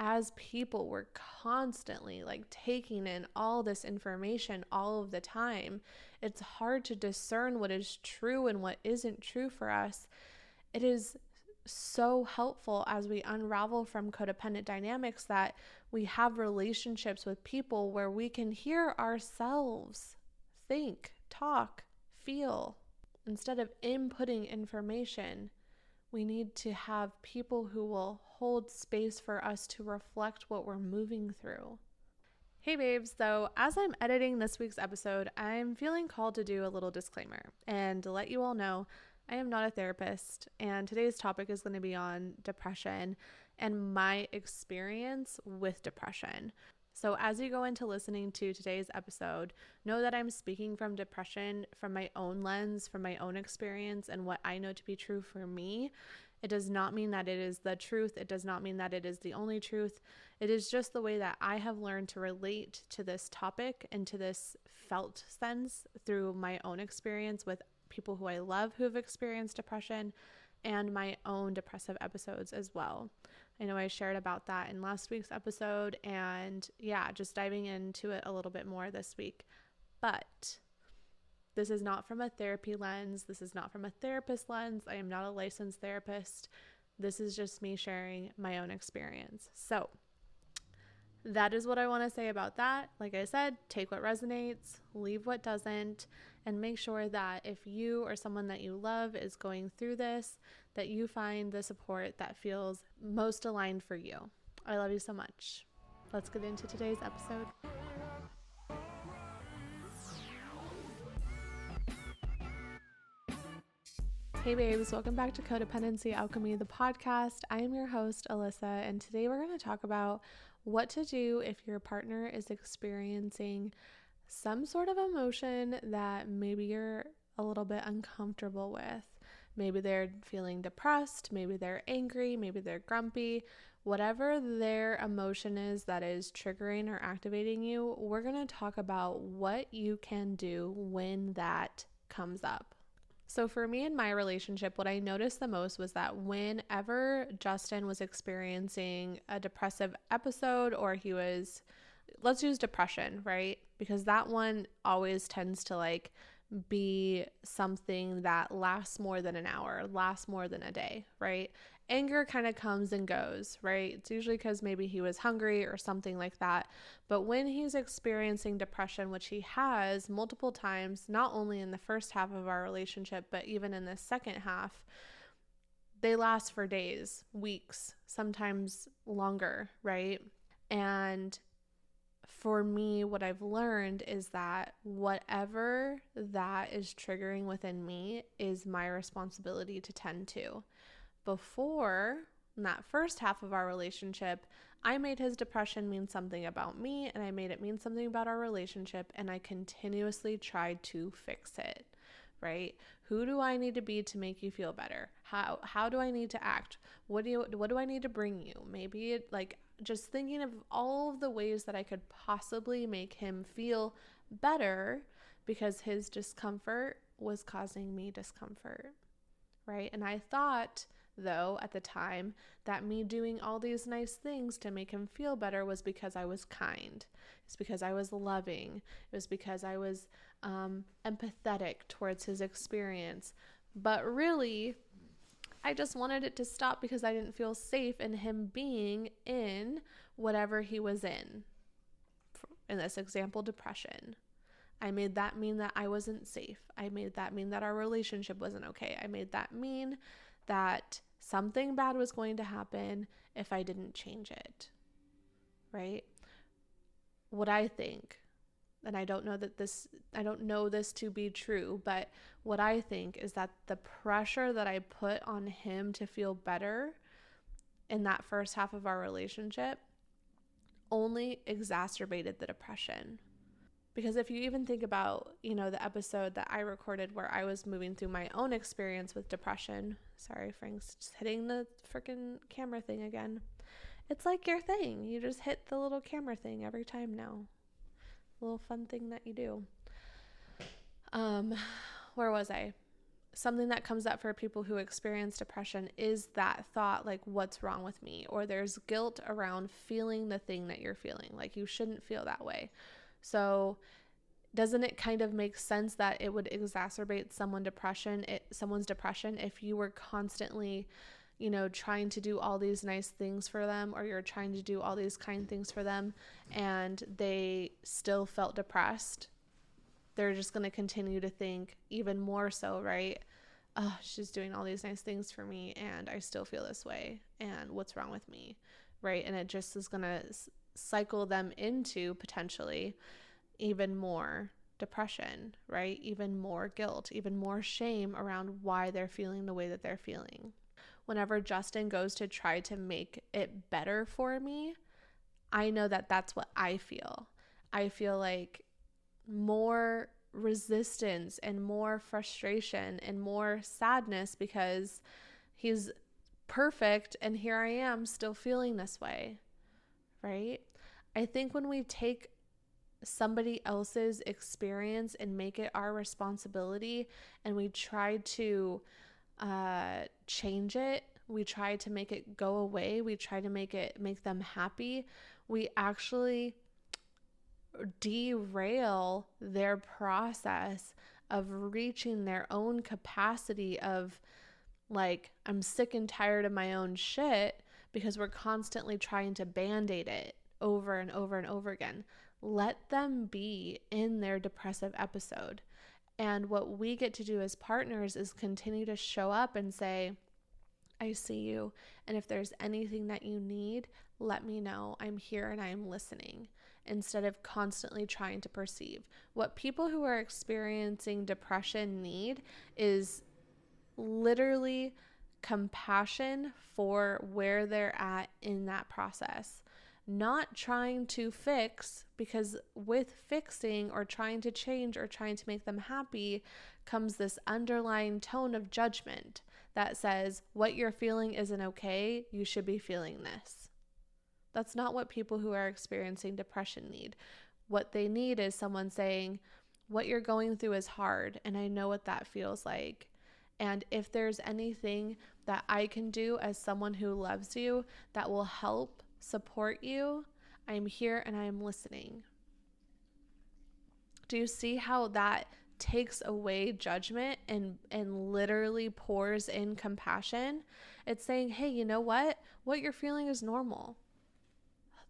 as people, we're constantly like taking in all this information all of the time. It's hard to discern what is true and what isn't true for us. It is so helpful as we unravel from codependent dynamics that we have relationships with people where we can hear ourselves think, talk, feel. Instead of inputting information, we need to have people who will hold space for us to reflect what we're moving through. Hey babes, so as I'm editing this week's episode, I'm feeling called to do a little disclaimer and to let you all know I am not a therapist, and today's topic is going to be on depression and my experience with depression. So as you go into listening to today's episode, know that I'm speaking from depression from my own lens, from my own experience, and what I know to be true for me. It does not mean that it is the truth. It does not mean that it is the only truth. It is just the way that I have learned to relate to this topic and to this felt sense through my own experience with people who I love who have experienced depression and my own depressive episodes as well. I know I shared about that in last week's episode, and yeah, just diving into it a little bit more this week. But this is not from a therapy lens. This is not from a therapist lens. I am not a licensed therapist. This is just me sharing my own experience. So that is what I want to say about that. Like I said, take what resonates, leave what doesn't, and make sure that if you or someone that you love is going through this, that you find the support that feels most aligned for you. I love you so much. Let's get into today's episode. Hey babes, welcome back to Codependency Alchemy, the podcast. I am your host, Alyssa, and today we're going to talk about what to do if your partner is experiencing some sort of emotion that maybe you're a little bit uncomfortable with. Maybe they're feeling depressed, maybe they're angry, maybe they're grumpy. Whatever their emotion is that is triggering or activating you, we're going to talk about what you can do when that comes up. So for me in my relationship, what I noticed the most was that whenever Justin was experiencing a depressive episode, or he was, let's use depression, right? Because that one always tends to be something that lasts more than an hour, lasts more than a day, right? Anger kind of comes and goes, right? It's usually because maybe he was hungry or something like that. But when he's experiencing depression, which he has multiple times, not only in the first half of our relationship, but even in the second half, they last for days, weeks, sometimes longer, right? And for me, what I've learned is that whatever that is triggering within me is my responsibility to tend to. Before, in that first half of our relationship, I made his depression mean something about me, and I made it mean something about our relationship, and I continuously tried to fix it, right? Who do I need to be to make you feel better? How do I need to act? What do I need to bring you? Maybe just thinking of all of the ways that I could possibly make him feel better because his discomfort was causing me discomfort, right? And I thought, though, at the time, that me doing all these nice things to make him feel better was because I was kind. It's because I was loving. It was because I was empathetic towards his experience. But really, I just wanted it to stop because I didn't feel safe in him being in whatever he was in. In this example, depression. I made that mean that I wasn't safe. I made that mean that our relationship wasn't okay. I made that mean that something bad was going to happen if I didn't change it, right? What I think, and I don't know this to be true, but what I think is that the pressure that I put on him to feel better in that first half of our relationship only exacerbated the depression. Because if you even think about, the episode that I recorded where I was moving through my own experience with depression. Sorry, Frank's just hitting the freaking camera thing again. It's like your thing. You just hit the little camera thing every time now. A little fun thing that you do. Where was I? something that comes up for people who experience depression is that thought, like, what's wrong with me? Or there's guilt around feeling the thing that you're feeling. Like, you shouldn't feel that way. So doesn't it kind of make sense that it would exacerbate someone's depression if you were constantly, trying to do all these nice things for them, or you're trying to do all these kind things for them, and they still felt depressed? They're just going to continue to think even more so, right? Oh, she's doing all these nice things for me and I still feel this way. And what's wrong with me? Right? And it just is going to cycle them into potentially even more depression, right? Even more guilt, even more shame around why they're feeling the way that they're feeling. Whenever Justin goes to try to make it better for me, I know that that's what I feel. I feel like more resistance and more frustration and more sadness because he's perfect and here I am still feeling this way, right? I think when we take somebody else's experience and make it our responsibility and we try to change it, we try to make it go away, we try to make them happy, we actually derail their process of reaching their own capacity of, like, I'm sick and tired of my own shit, because we're constantly trying to band-aid it over and over and over again. Let them be in their depressive episode. And what we get to do as partners is continue to show up and say, I see you. And if there's anything that you need, let me know. I'm here and I'm listening, instead of constantly trying to perceive. What people who are experiencing depression need is literally compassion for where they're at in that process. Not trying to fix, because with fixing or trying to change or trying to make them happy comes this underlying tone of judgment that says, what you're feeling isn't okay, you should be feeling this. That's not what people who are experiencing depression need. What they need is someone saying, what you're going through is hard, and I know what that feels like. And if there's anything that I can do as someone who loves you that will help support you, I'm here and I'm listening. Do you see how that takes away judgment and literally pours in compassion? It's saying, hey, you know what? What you're feeling is normal.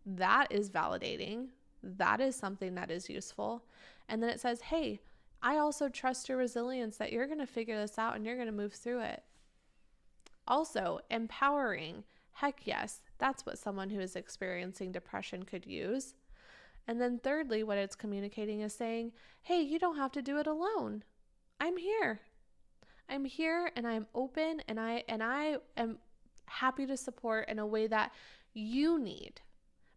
That is validating. That is something that is useful. And then it says, hey, I also trust your resilience, that you're going to figure this out and you're going to move through it. Also, empowering. Heck yes, that's what someone who is experiencing depression could use. And then thirdly, what it's communicating is saying, hey, you don't have to do it alone. I'm here. I'm here and I'm open, and I am happy to support in a way that you need,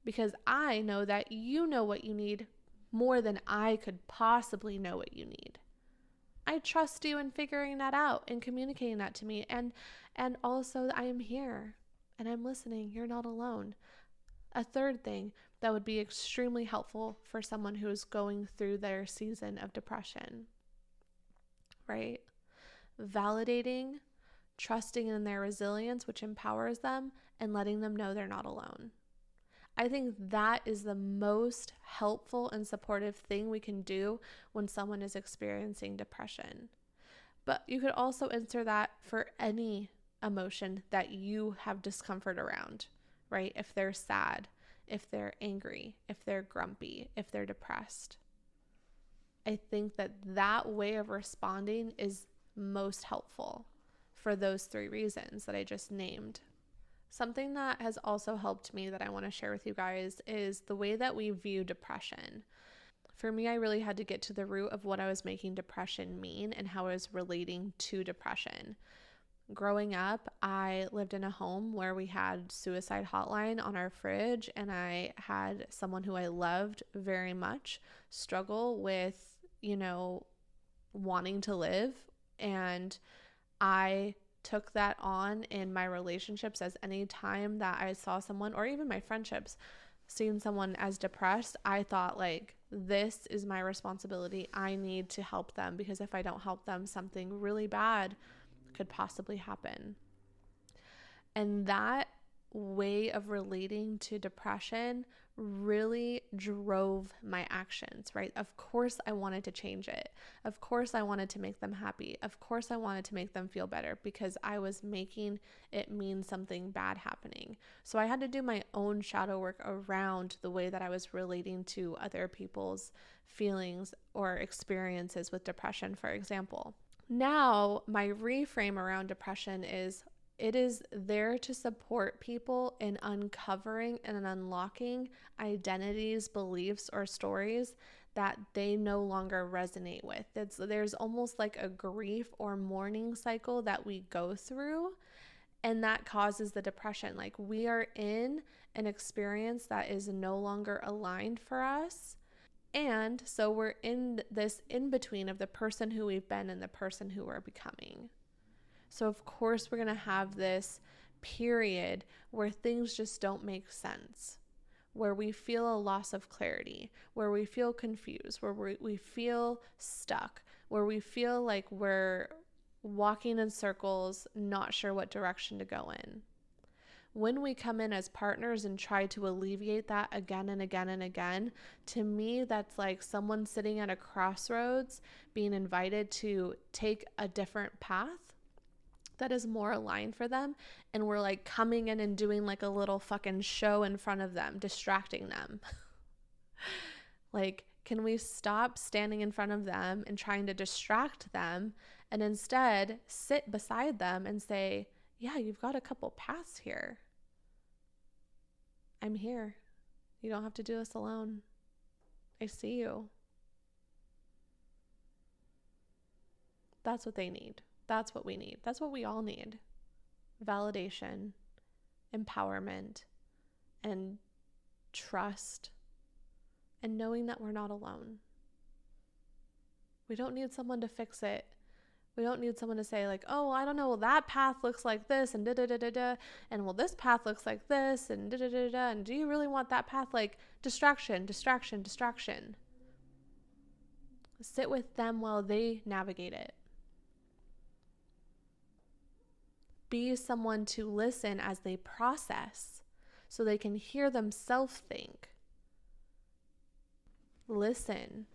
because I know that you know what you need more than I could possibly know what you need. I trust you in figuring that out and communicating that to me. And also, I am here and I'm listening. You're not alone. A third thing that would be extremely helpful for someone who is going through their season of depression, right? Validating, trusting in their resilience, which empowers them, and letting them know they're not alone. I think that is the most helpful and supportive thing we can do when someone is experiencing depression. But you could also answer that for any emotion that you have discomfort around, right? If they're sad, if they're angry, if they're grumpy, if they're depressed. I think that way of responding is most helpful for those three reasons that I just named. Something that has also helped me that I want to share with you guys is the way that we view depression. For me, I really had to get to the root of what I was making depression mean and how I was relating to depression. Growing up, I lived in a home where we had suicide hotline on our fridge, and I had someone who I loved very much struggle with, wanting to live. And I took that on in my relationships, as any time that I saw someone, or even my friendships, seeing someone as depressed, I thought like, this is my responsibility. I need to help them, because if I don't help them, something really bad could possibly happen. And that way of relating to depression really drove my actions, right? Of course, I wanted to change it. Of course, I wanted to make them happy. Of course, I wanted to make them feel better, because I was making it mean something bad happening. So I had to do my own shadow work around the way that I was relating to other people's feelings or experiences with depression, for example. Now, my reframe around depression is, it is there to support people in uncovering and unlocking identities, beliefs, or stories that they no longer resonate with. There's almost like a grief or mourning cycle that we go through, and that causes the depression. Like, we are in an experience that is no longer aligned for us. And so we're in this in between of the person who we've been and the person who we're becoming. So of course we're going to have this period where things just don't make sense, where we feel a loss of clarity, where we feel confused, where we feel stuck, where we feel like we're walking in circles, not sure what direction to go in. When we come in as partners and try to alleviate that again and again and again, to me, that's like someone sitting at a crossroads being invited to take a different path that is more aligned for them, and we're like coming in and doing like a little fucking show in front of them, distracting them. Like, can we stop standing in front of them and trying to distract them, and instead sit beside them and say, yeah, you've got a couple paths here. I'm here. You don't have to do this alone. I see you. That's what they need. That's what we need. That's what we all need. Validation, empowerment, and trust, and knowing that we're not alone. We don't need someone to fix it. We don't need someone to say like, oh, I don't know, well, that path looks like this, and da-da-da-da-da, and well, this path looks like this, and da-da-da-da, and do you really want that path? Like, distraction, distraction, distraction. Sit with them while they navigate it. Be someone to listen as they process, so they can hear themselves think. Listen.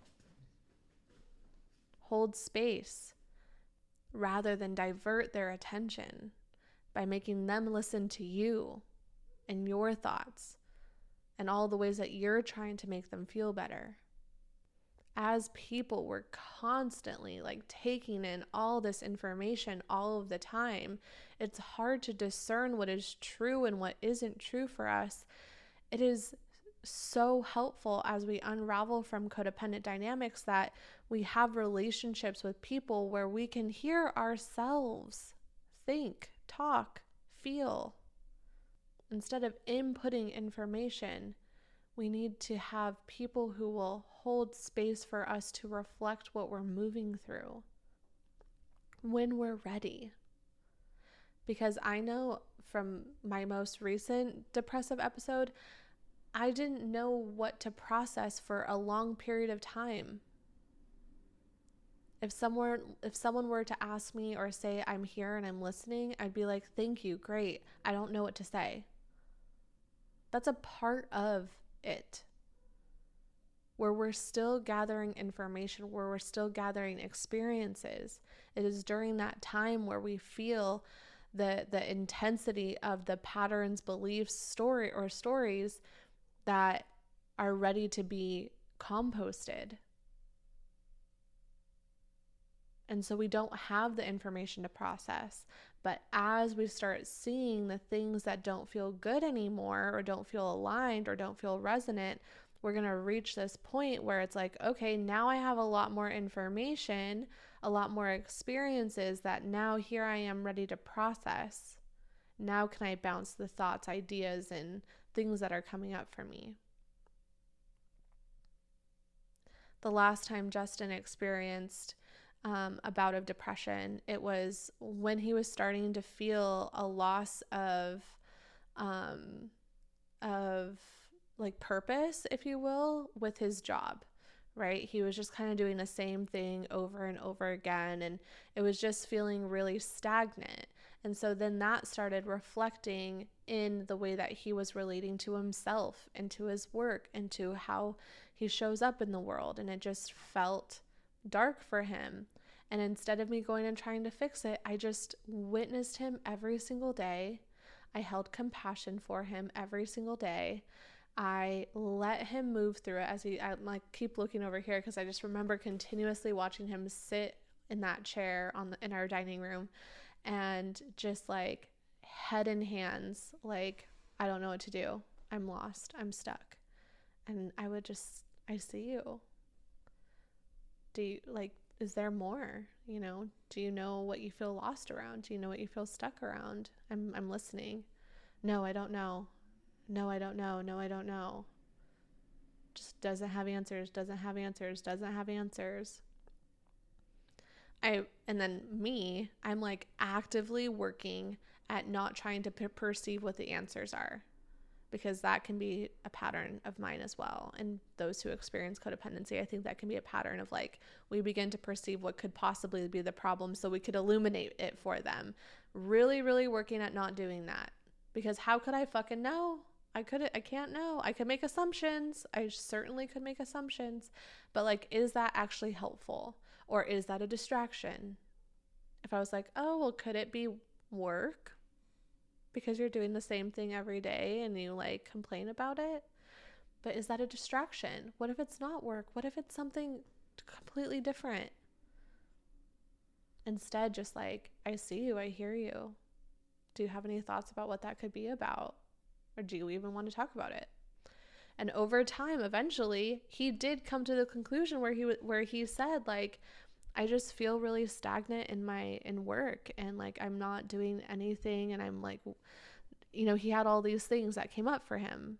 Hold space, rather than divert their attention by making them listen to you and your thoughts and all the ways that you're trying to make them feel better. As people, we're constantly like taking in all this information all of the time. It's hard to discern what is true and what isn't true for us. It is so helpful as we unravel from codependent dynamics that we have relationships with people where we can hear ourselves think, talk, feel. Instead of inputting information, we need to have people who will hold space for us to reflect what we're moving through when we're ready. Because I know from my most recent depressive episode, I didn't know what to process for a long period of time. If someone were to ask me or say, I'm here and I'm listening, I'd be like, thank you, great. I don't know what to say. That's a part of it, where we're still gathering information, where we're still gathering experiences. It is during that time where we feel the intensity of the patterns, beliefs, stories that are ready to be composted. And so we don't have the information to process. But as we start seeing the things that don't feel good anymore, or don't feel aligned, or don't feel resonant, we're going to reach this point where it's like, okay, now I have a lot more information, a lot more experiences that now here I am ready to process. Now can I bounce the thoughts, ideas, and things that are coming up for me? The last time Justin experienced a bout of depression, it was when he was starting to feel a loss of like purpose, if you will, with his job, right? He was just kind of doing the same thing over and over again, and it was just feeling really stagnant. And so then that started reflecting in the way that he was relating to himself and to his work and to how he shows up in the world. And it just felt dark for him. And instead of me going and trying to fix it, I just witnessed him every single day. I held compassion for him every single day. I let him move through it I like keep looking over here because I just remember continuously watching him sit in that chair in our dining room and just like head in hands, like, I don't know what to do. I'm lost. I'm stuck. And I see you. Do you like, is there more? Do you know what you feel lost around? Do you know what you feel stuck around? I'm listening. No, I don't know. No, I don't know. No, I don't know. Just doesn't have answers, doesn't have answers, doesn't have answers. And then I'm like actively working at not trying to perceive what the answers are, because that can be a pattern of mine as well. And those who experience codependency, I think that can be a pattern of like, we begin to perceive what could possibly be the problem so we could illuminate it for them. Really, really working at not doing that, because how could I fucking know? I can't know. I could make assumptions. I certainly could make assumptions, but like, is that actually helpful? Or is that a distraction? If I was like, oh, well, could it be work? Because you're doing the same thing every day and you like complain about it. But is that a distraction? What if it's not work? What if it's something completely different? Instead, just like, I see you, I hear you. Do you have any thoughts about what that could be about? Or do you even want to talk about it? And over time, eventually, he did come to the conclusion where he said, like, I just feel really stagnant in work, and like I'm not doing anything, and I'm like, he had all these things that came up for him.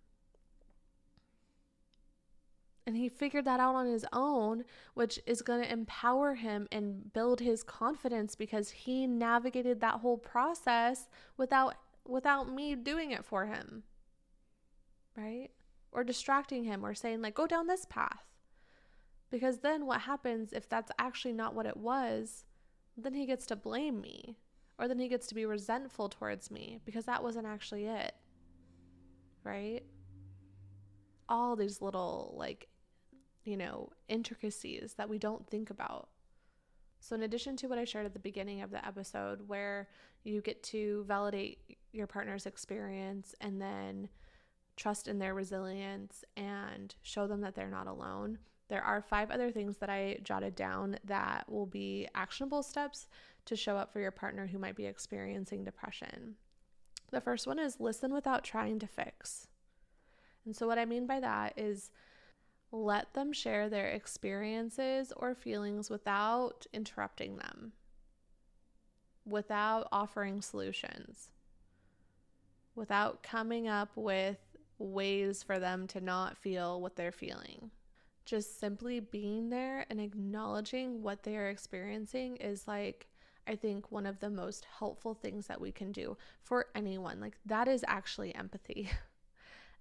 And he figured that out on his own, which is going to empower him and build his confidence, because he navigated that whole process without me doing it for him. Right? Or distracting him or saying like, go down this path. Because then what happens if that's actually not what it was? Then he gets to blame me, or then he gets to be resentful towards me because that wasn't actually it. Right? All these little like, intricacies that we don't think about. So in addition to what I shared at the beginning of the episode, where you get to validate your partner's experience and then trust in their resilience and show them that they're not alone, there are 5 other things that I jotted down that will be actionable steps to show up for your partner who might be experiencing depression. The first one is listen without trying to fix. And so what I mean by that is let them share their experiences or feelings without interrupting them, without offering solutions, without coming up with ways for them to not feel what they're feeling. Just simply being there and acknowledging what they are experiencing is like, I think, one of the most helpful things that we can do for anyone. Like, that is actually empathy.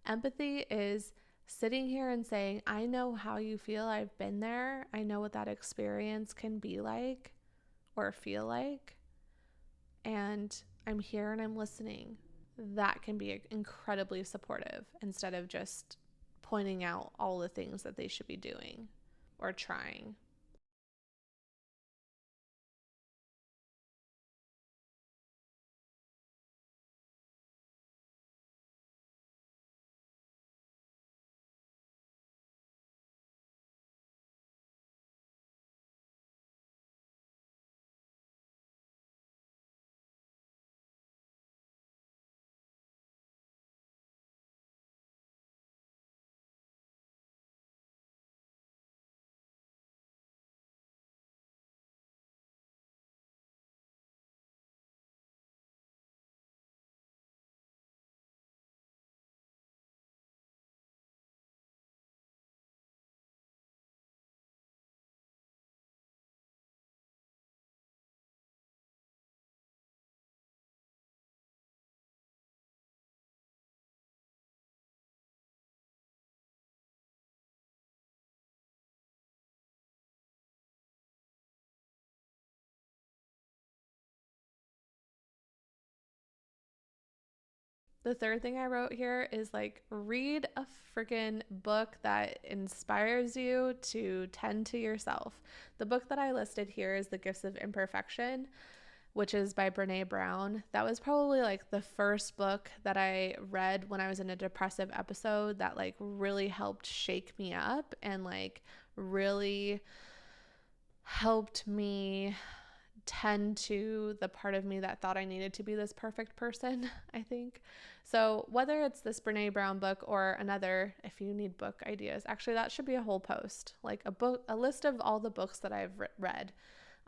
Empathy is sitting here and saying, I know how you feel. I've been there. I know what that experience can be like or feel like. And I'm here and I'm listening. That can be incredibly supportive, instead of just pointing out all the things that they should be doing or trying. The third thing I wrote here is like read a freaking book that inspires you to tend to yourself. The book that I listed here is The Gifts of Imperfection, which is by Brene Brown. That was probably like the first book that I read when I was in a depressive episode that like really helped shake me up and like really helped me tend to the part of me that thought I needed to be this perfect person, I think. So whether it's this Brene Brown book or another, if you need book ideas, actually that should be a whole post, like a list of all the books that I've read.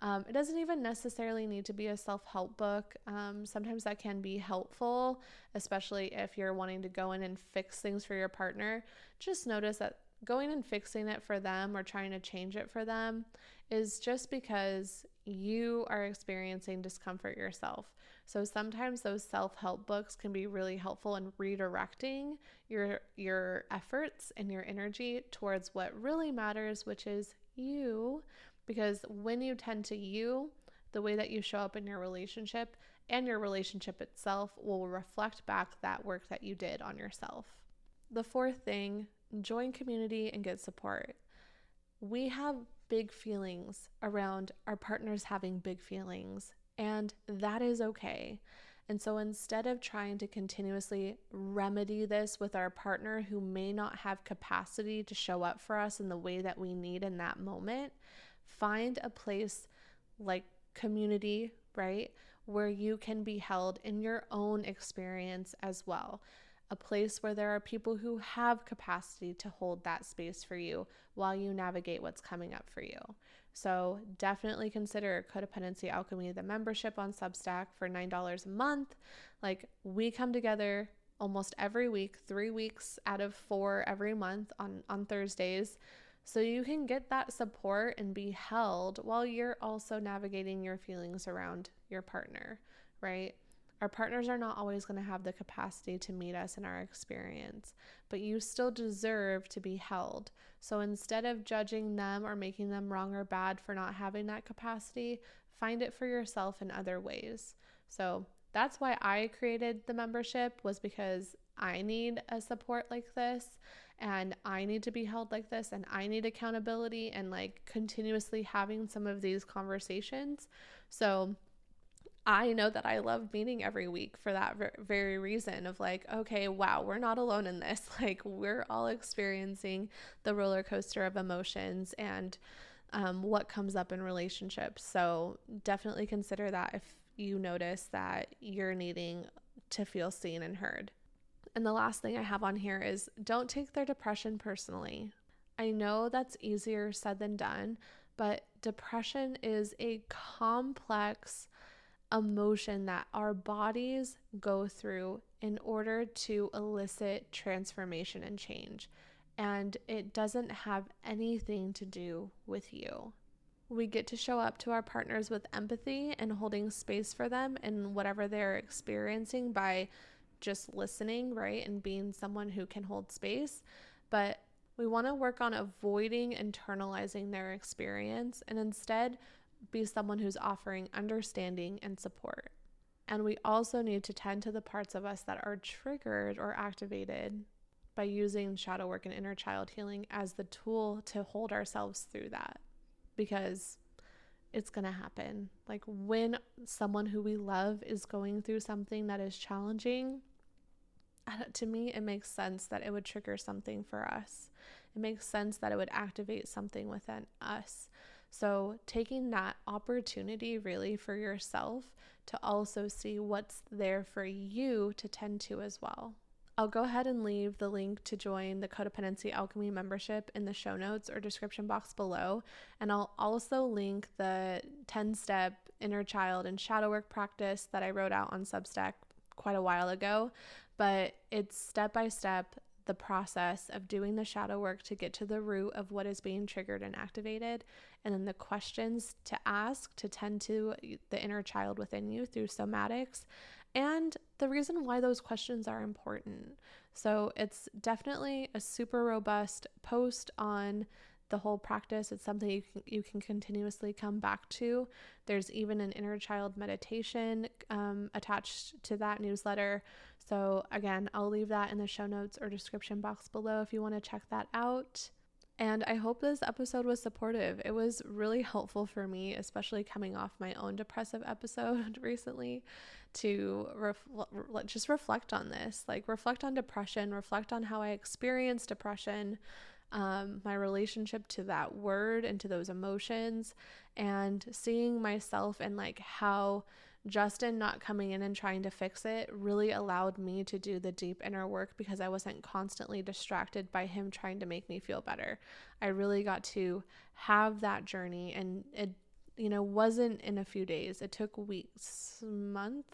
It doesn't even necessarily need to be a self-help book. Sometimes that can be helpful, especially if you're wanting to go in and fix things for your partner. Just notice that going and fixing it for them or trying to change it for them is just because you are experiencing discomfort yourself. So sometimes those self-help books can be really helpful in redirecting your efforts and your energy towards what really matters, which is you. Because when you tend to you, the way that you show up in your relationship and your relationship itself will reflect back that work that you did on yourself. The fourth thing, join community and get support. We have big feelings around our partners having big feelings, and that is okay. And so instead of trying to continuously remedy this with our partner who may not have capacity to show up for us in the way that we need in that moment, find a place like community, right, where you can be held in your own experience as well. A place where there are people who have capacity to hold that space for you while you navigate what's coming up for you. So definitely consider Codependency Alchemy, the membership on Substack for $9 a month. Like, we come together almost every week, 3 weeks out of 4 every month on Thursdays. So you can get that support and be held while you're also navigating your feelings around your partner, right? Our partners are not always going to have the capacity to meet us in our experience, but you still deserve to be held. So instead of judging them or making them wrong or bad for not having that capacity, find it for yourself in other ways. So that's why I created the membership, was because I need a support like this, and I need to be held like this, and I need accountability and like continuously having some of these conversations. So I know that I love meeting every week for that very reason of like, okay, wow, we're not alone in this. Like, we're all experiencing the roller coaster of emotions and what comes up in relationships. So definitely consider that if you notice that you're needing to feel seen and heard. And the last thing I have on here is don't take their depression personally. I know that's easier said than done, but depression is a complex emotion that our bodies go through in order to elicit transformation and change. And it doesn't have anything to do with you. We get to show up to our partners with empathy and holding space for them and whatever they're experiencing by just listening, right? And being someone who can hold space. But we want to work on avoiding internalizing their experience and instead be someone who's offering understanding and support. And we also need to tend to the parts of us that are triggered or activated by using shadow work and inner child healing as the tool to hold ourselves through that, because it's going to happen. Like, when someone who we love is going through something that is challenging, to me, it makes sense that it would trigger something for us. It makes sense that it would activate something within us. So taking that opportunity really for yourself to also see what's there for you to tend to as well. I'll go ahead and leave the link to join the Codependency Alchemy membership in the show notes or description box below. And I'll also link the 10-step inner child and shadow work practice that I wrote out on Substack quite a while ago. But it's step-by-step the process of doing the shadow work to get to the root of what is being triggered and activated, and then the questions to ask to tend to the inner child within you through somatics, and the reason why those questions are important. So it's definitely a super robust post on the whole practice. It's something you can continuously come back to. There's even an inner child meditation attached to that newsletter. So again, I'll leave that in the show notes or description box below if you want to check that out. And I hope this episode was supportive. It was really helpful for me, especially coming off my own depressive episode recently, to just reflect on this, like reflect on depression, reflect on how I experienced depression, my relationship to that word and to those emotions, and seeing myself and like how Justin not coming in and trying to fix it really allowed me to do the deep inner work, because I wasn't constantly distracted by him trying to make me feel better. I really got to have that journey, and it, wasn't in a few days. It took weeks, month,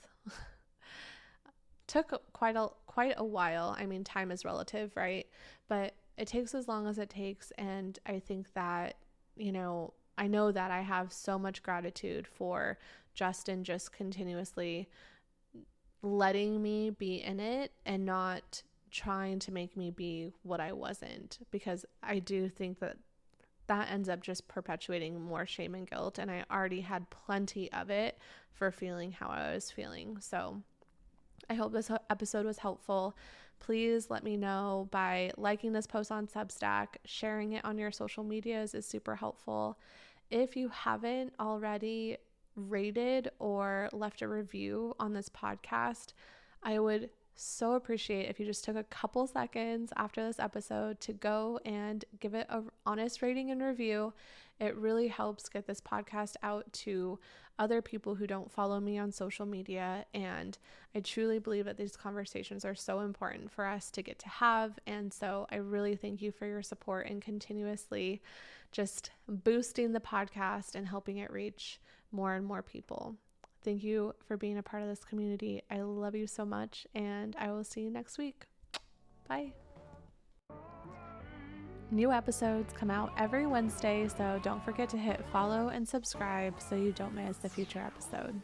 took quite a while. I mean, time is relative, right? But it takes as long as it takes. And I think that, I know that I have so much gratitude for Justin just continuously letting me be in it and not trying to make me be what I wasn't, because I do think that ends up just perpetuating more shame and guilt, and I already had plenty of it for feeling how I was feeling. So I hope this episode was helpful. Please let me know by liking this post on Substack. Sharing it on your social medias is super helpful. If you haven't already rated or left a review on this podcast, I would so appreciate if you just took a couple seconds after this episode to go and give it an honest rating and review. It really helps get this podcast out to other people who don't follow me on social media, and I truly believe that these conversations are so important for us to get to have. And so I really thank you for your support and continuously just boosting the podcast and helping it reach more and more people. Thank you for being a part of this community. I love you so much, and I will see you next week. Bye. New episodes come out every Wednesday, so don't forget to hit follow and subscribe so you don't miss a future episode.